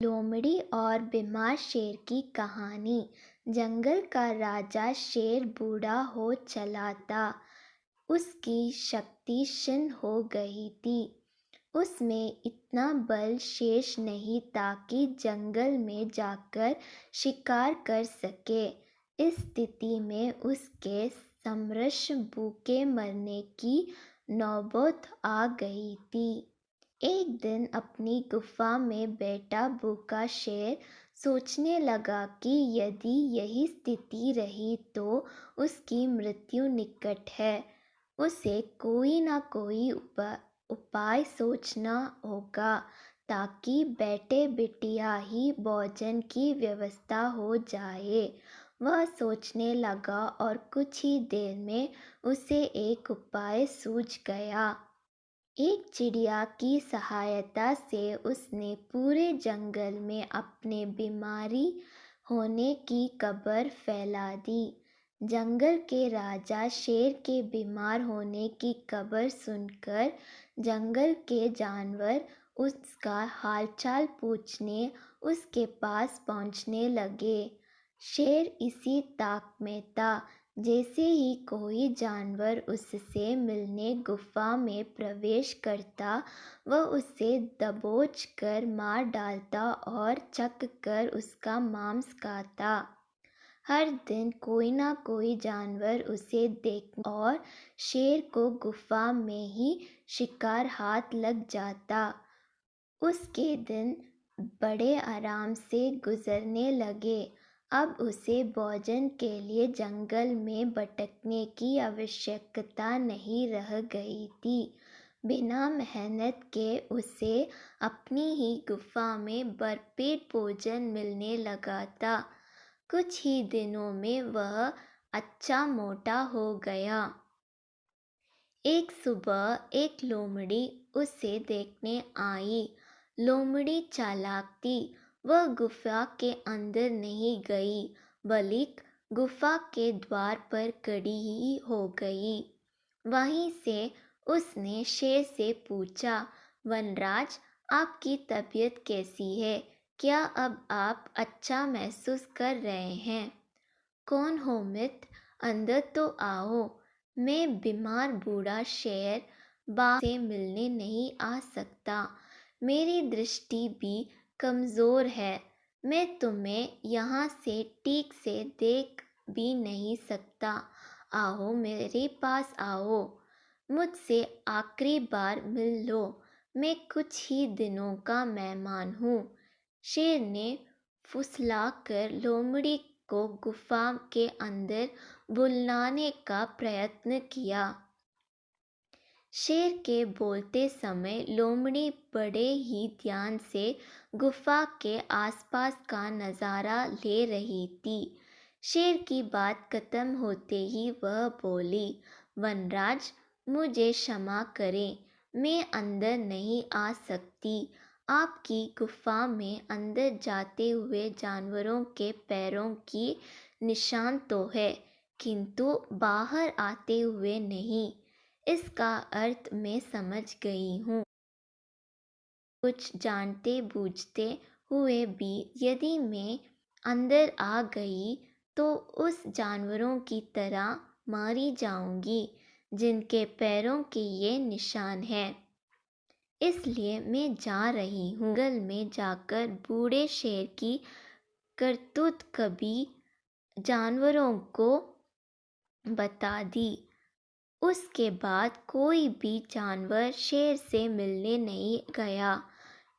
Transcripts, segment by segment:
लोमड़ी और बीमार शेर की कहानी। जंगल का राजा शेर बूढ़ा हो चला था। उसकी शक्ति क्षीण हो गई थी। उसमें इतना बल शेष नहीं था कि जंगल में जाकर शिकार कर सके। इस स्थिति में उसके समरस भूखे मरने की नौबत आ गई थी। एक दिन अपनी गुफा में बैठा भूखा शेर सोचने लगा कि यदि यही स्थिति रही तो उसकी मृत्यु निकट है। उसे कोई ना कोई उपाय सोचना होगा ताकि बैठे बिटिया ही भोजन की व्यवस्था हो जाए। वह सोचने लगा और कुछ ही देर में उसे एक उपाय सूझ गया। एक चिड़िया की सहायता से उसने पूरे जंगल में अपने बीमारी होने की खबर फैला दी। जंगल के राजा शेर के बीमार होने की खबर सुनकर जंगल के जानवर उसका हालचाल पूछने उसके पास पहुंचने लगे। शेर इसी ताक में था। जैसे ही कोई जानवर उससे मिलने गुफा में प्रवेश करता, वह उसे दबोच कर मार डालता और चख कर उसका मांस खाता। हर दिन कोई ना कोई जानवर उसे देख और शेर को गुफा में ही शिकार हाथ लग जाता। उसके दिन बड़े आराम से गुजरने लगे। अब उसे भोजन के लिए जंगल में भटकने की आवश्यकता नहीं रह गई थी। बिना मेहनत के उसे अपनी ही गुफा में भरपेट भोजन मिलने लगा था। कुछ ही दिनों में वह अच्छा मोटा हो गया। एक सुबह एक लोमड़ी उसे देखने आई। लोमड़ी चालाक थी। वह गुफा के अंदर नहीं गई, बल्कि गुफा के द्वार पर खड़ी ही हो गई। वहीं से उसने शेर से पूछा, वनराज, आपकी तबीयत कैसी है? क्या अब आप अच्छा महसूस कर रहे हैं? कौन हो मित्र, अंदर तो आओ। मैं बीमार बूढ़ा शेर बाघ से मिलने नहीं आ सकता। मेरी दृष्टि भी कमज़ोर है। मैं तुम्हें यहाँ से ठीक से देख भी नहीं सकता। आओ मेरे पास आओ। मुझसे आखिरी बार मिल लो। मैं कुछ ही दिनों का मेहमान हूँ। शेर ने फुसलाकर लोमड़ी को गुफा के अंदर बुलाने का प्रयत्न किया। शेर के बोलते समय लोमड़ी बड़े ही ध्यान से गुफा के आसपास का नज़ारा ले रही थी। शेर की बात खत्म होते ही वह बोली, वनराज, मुझे क्षमा करें, मैं अंदर नहीं आ सकती। आपकी गुफा में अंदर जाते हुए जानवरों के पैरों की निशान तो है, किंतु बाहर आते हुए नहीं। इसका अर्थ मैं समझ गई हूँ। कुछ जानते बूझते हुए भी यदि मैं अंदर आ गई तो उस जानवरों की तरह मारी जाऊंगी जिनके पैरों के ये निशान हैं। इसलिए मैं जा रही हूँ। जंगल में जाकर बूढ़े शेर की करतूत कभी जानवरों को बता दी। उसके बाद कोई भी जानवर शेर से मिलने नहीं गया।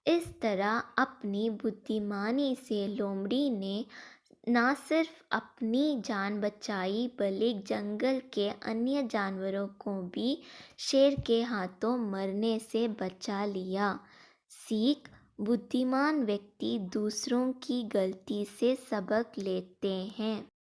इस तरह अपनी बुद्धिमानी से लोमड़ी ने न सिर्फ अपनी जान बचाई बल्कि जंगल के अन्य जानवरों को भी शेर के हाथों मरने से बचा लिया। सीख: बुद्धिमान व्यक्ति दूसरों की गलती से सबक लेते हैं।